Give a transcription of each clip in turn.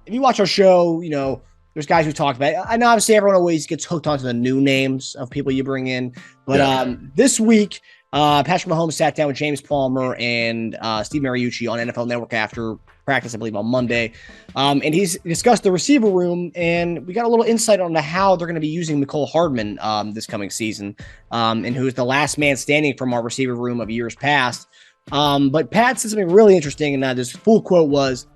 if you watch our show, there's guys who talk about it. I know obviously everyone always gets hooked onto the new names of people you bring in, but this week, Patrick Mahomes sat down with James Palmer and Steve Mariucci on NFL Network after practice, I believe, on Monday. And he's discussed the receiver room, and we got a little insight on how they're going to be using Mecole Hardman this coming season, and who's the last man standing from our receiver room of years past. But Pat said something really interesting, and this full quote was,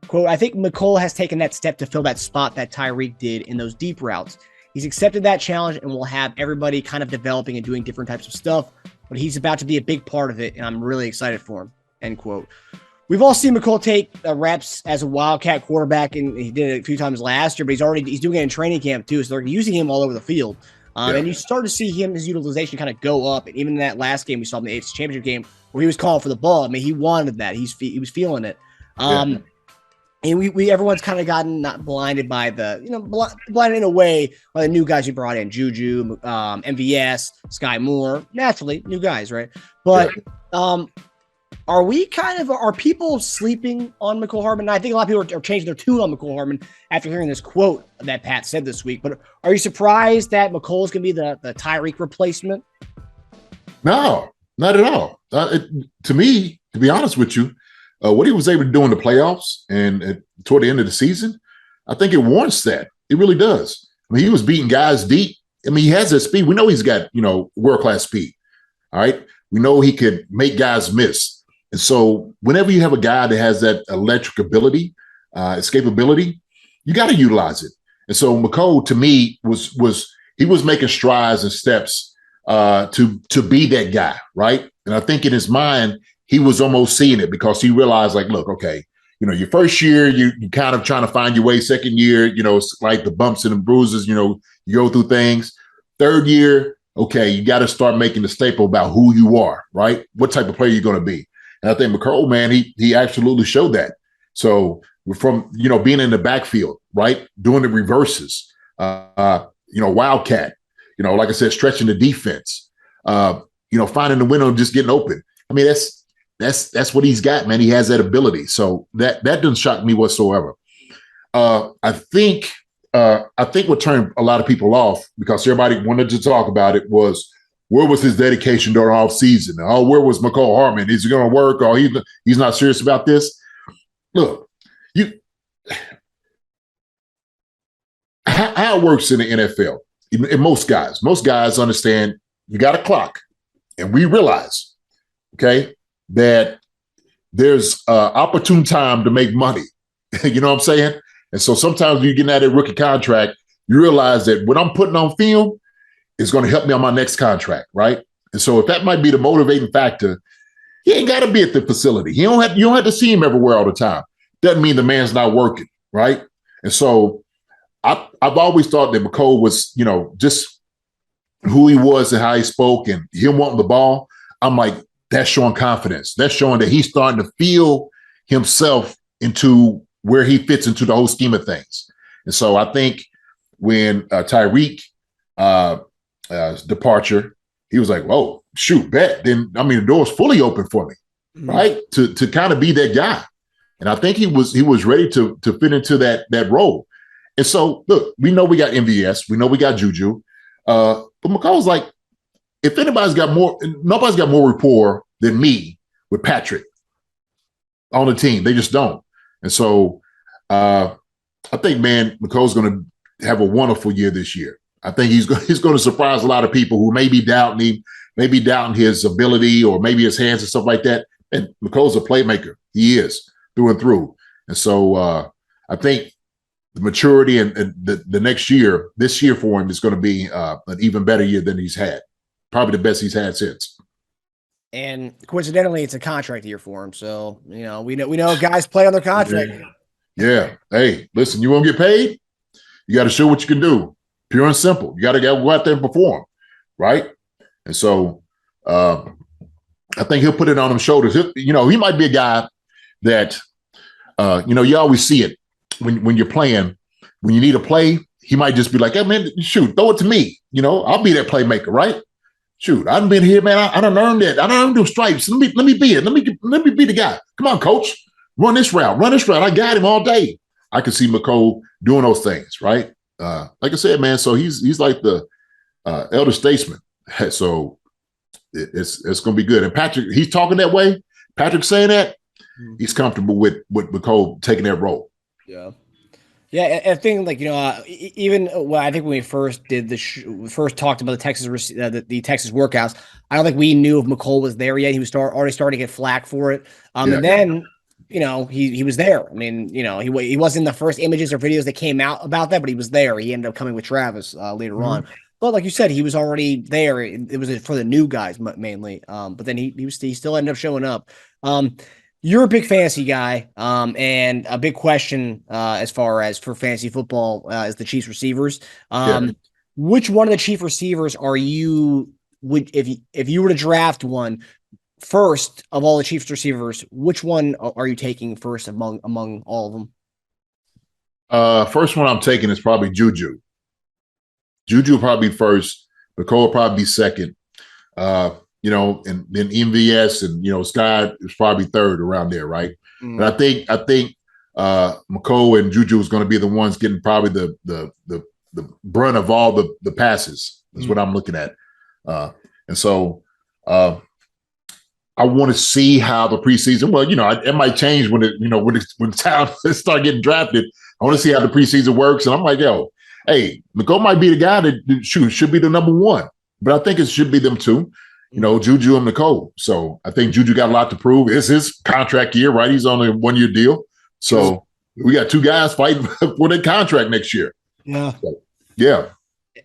quote, "I think Mecole has taken that step to fill that spot that Tyreek did in those deep routes. He's accepted that challenge and will have everybody kind of developing and doing different types of stuff, but he's about to be a big part of it, and I'm really excited for him," end quote. We've all seen Mecole take reps as a Wildcat quarterback, and he did it a few times last year, but he's doing it in training camp too, so they're using him all over the field. And you start to see his utilization kind of go up, and even in that last game we saw in the AFC Championship game where he was calling for the ball. I mean, he wanted that. He was feeling it. And everyone's kind of gotten not blinded by blinded in a way by the new guys you brought in, Juju, MVS, Skyy Moore, naturally new guys, right? But are people sleeping on Mecole Hardman? I think a lot of people are changing their tune on Mecole Hardman after hearing this quote that Pat said this week. But are you surprised that Mecole's going to be the Tyreek replacement? No, not at all. To me, to be honest with you, what he was able to do in the playoffs and toward the end of the season, I think it warrants that. It really does. I mean, he was beating guys deep. I mean, he has that speed. We know he's got, world-class speed. All right. We know he could make guys miss. And so whenever you have a guy that has that electric ability, escapability, you got to utilize it. And so Mecole, to me, was making strides and steps to be that guy, right? And I think in his mind, he was almost seeing it because he realized, like, look, okay, your first year, you kind of trying to find your way. Second year, it's like the bumps and the bruises, you go through things. Third year, okay, you got to start making the staple about who you are, right? What type of player you're going to be. And I think Mecole, man, he absolutely showed that. So from, being in the backfield, right, doing the reverses, Wildcat, like I said, stretching the defense, finding the window and just getting open. I mean, that's what he's got, man. He has that ability. So that doesn't shock me whatsoever. I think what turned a lot of people off, because everybody wanted to talk about it, was where was his dedication during off season? Oh, where was Mecole Hardman? Is he going to work? Or he's not serious about this? Look, how it works in the NFL, and most guys understand you got a clock, and we realize, okay, that there's opportune time to make money. You know what I'm saying? And so sometimes when you're getting out of a rookie contract, you realize that what I'm putting on film is going to help me on my next contract, right? And so if that might be the motivating factor, he ain't got to be at the facility. You don't have to see him everywhere all the time. Doesn't mean the man's not working, right? And so I've always thought that Mecole was, just who he was and how he spoke and him wanting the ball. I'm like, that's showing confidence. That's showing that he's starting to feel himself into where he fits into the whole scheme of things. And so I think when Tyreek departure, he was like, whoa, shoot, bet. Then, the door's fully open for me, right? To kind of be that guy. And I think he was ready to fit into that role. And so, look, we know we got MVS. We know we got Juju. But Mecole's like, if nobody's got more rapport than me with Patrick on the team. They just don't. And so I think, man, Mecole's going to have a wonderful year this year. I think he's going to surprise a lot of people who may be doubting him, maybe doubting his ability or maybe his hands and stuff like that. And Mecole's a playmaker. He is through and through. And so I think the maturity and the next year, this year for him is going to be an even better year than he's had. Probably the best he's had since. And coincidentally, it's a contract year for him. So, we know guys play on their contract. Yeah. Hey, listen, you want to get paid? You got to show what you can do. Pure and simple. You got to go out there and perform, right? And so I think he'll put it on his shoulders. He might be a guy that, you always see it when you're playing. When you need a play, he might just be like, hey, man, shoot, throw it to me. I'll be that playmaker, right? Shoot, I've been here, man. I done earned it. I done earned them stripes. Let me be it. Let me be the guy. Come on, coach. Run this route. I got him all day. I could see Mecole doing those things, right? Like I said, man, so he's like the elder statesman. So it's going to be good. And Patrick, he's talking that way. Patrick saying that, he's comfortable with Mecole taking that role. Yeah. Yeah, I think even I think when we first did first talked about the Texas workouts, I don't think we knew if Mecole was there yet. He was already starting to get flack for it. And then he was there. I mean, he wasn't in the first images or videos that came out about that, but he was there. He ended up coming with Travis later on. But like you said, he was already there. It was for the new guys mainly. But then he still ended up showing up. You're a big fantasy guy, and a big question as far as for fantasy football is the Chiefs receivers. Which one of the Chief receivers are you if you were to draft one first of all the Chiefs receivers? Which one are you taking first among all of them? First one I'm taking is probably Juju. Juju will probably be first. Mecole will probably be second. And then MVS and Skyy is probably third around there, right? And I think Mecole and Juju is going to be the ones getting probably the brunt of all the passes. Is what I'm looking at. And so I want to see how the preseason. Well, it might change when the talent start getting drafted. I want to see how the preseason works, and I'm like, hey, Mecole might be the guy that should be the number one, but I think it should be them two. Juju and Mecole. So I think Juju got a lot to prove. It's his contract year, right? He's on a 1-year deal. So we got two guys fighting for their contract next year. Yeah. So, yeah.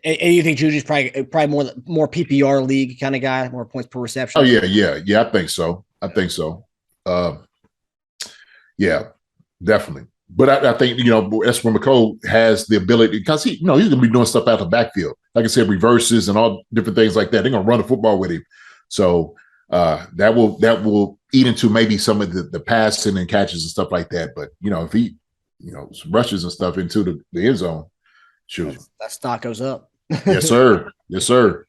And you think Juju's probably more PPR league kind of guy, more points per reception? Oh, yeah. I think so. Yeah, definitely. But I think, that's when Mecole has the ability, because he's going to be doing stuff out the backfield. Like I said, reverses and all different things like that. They're going to run the football with him. So that will eat into maybe some of the passing and catches and stuff like that. But, if he, rushes and stuff into the end zone, shoot. That stock goes up. Yes, sir. Yes, sir.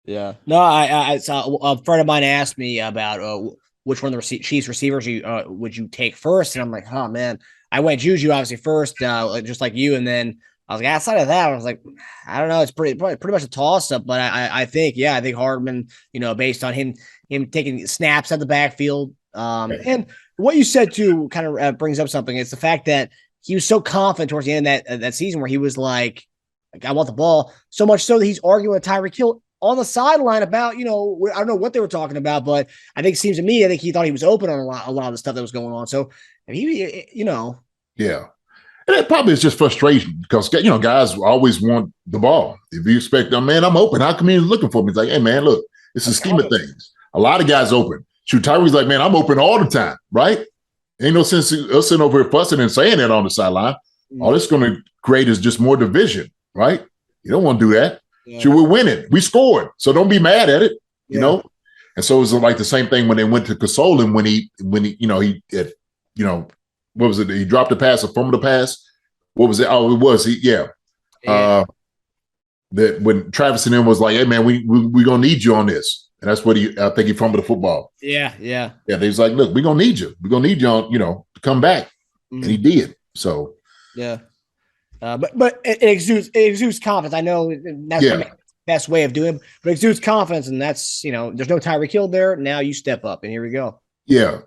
Yeah. No, I saw a friend of mine asked me about which one of the Chiefs receivers would you take first. And I'm like, oh, man. I went Juju obviously first, just like you, and then I was like, outside of that, I was like, I don't know, it's pretty much a toss up, but I think Hardman, based on him taking snaps at the backfield, and what you said too kind of brings up something. It's the fact that he was so confident towards the end of that season where he was like I want the ball, so much so that he's arguing with Tyreek Hill on the sideline about, I don't know what they were talking about, but I think it seems to me, I think he thought he was open on a lot of the stuff that was going on. So he, Yeah. And it probably is just frustration because, guys always want the ball. If you expect them, man, I'm open. How come he's looking for me? It's like, hey, man, look, it's a scheme of things. A lot of guys open. Shoot, Tyreek's like, man, I'm open all the time, right? Ain't no sense us sitting over here fussing and saying that on the sideline. All it's going to create is just more division, right? You don't want to do that. Yeah. Shoot, we're winning. We scored. So don't be mad at it, you know? And so it was like the same thing when they went to Coleman when he what was it? He dropped a pass, a fumbled a pass. What was it? Oh, it was. That when Travis and him was like, hey, man, we going to need you on this. And that's what I think he fumbled the football. Yeah. They was like, look, we're going to need you. We're going to need you on, to come back. And he did. So. Yeah. But it exudes confidence. I know that's the best way of doing it, but it exudes confidence. And that's, there's no Tyreek Hill there. Now you step up and here we go. Yeah.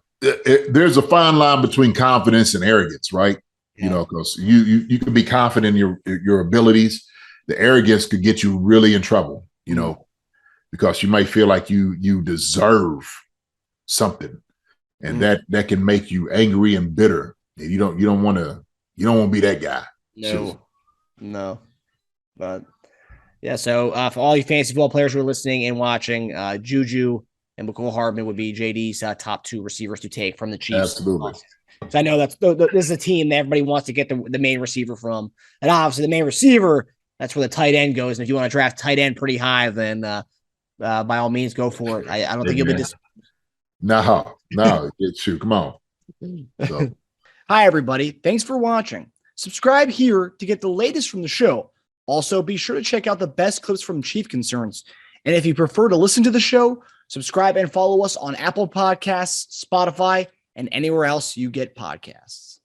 There's a fine line between confidence and arrogance, right? Yeah. Because you can be confident in your abilities. The arrogance could get you really in trouble, because you might feel like you deserve something, and that can make you angry and bitter. And you don't want to be that guy. No. But yeah, so for all you fantasy football players who are listening and watching, Juju and Mecole Hardman would be JD's top two receivers to take from the Chiefs. Absolutely. So I know this is a team that everybody wants to get the main receiver from. And obviously the main receiver, that's where the tight end goes. And if you want to draft tight end pretty high, then by all means, go for it. I don't think you'll be disappointed. No. Shoot, come on. So. Hi, everybody. Thanks for watching. Subscribe here to get the latest from the show. Also, be sure to check out the best clips from Chief Concerns. And if you prefer to listen to the show, subscribe and follow us on Apple Podcasts, Spotify, and anywhere else you get podcasts.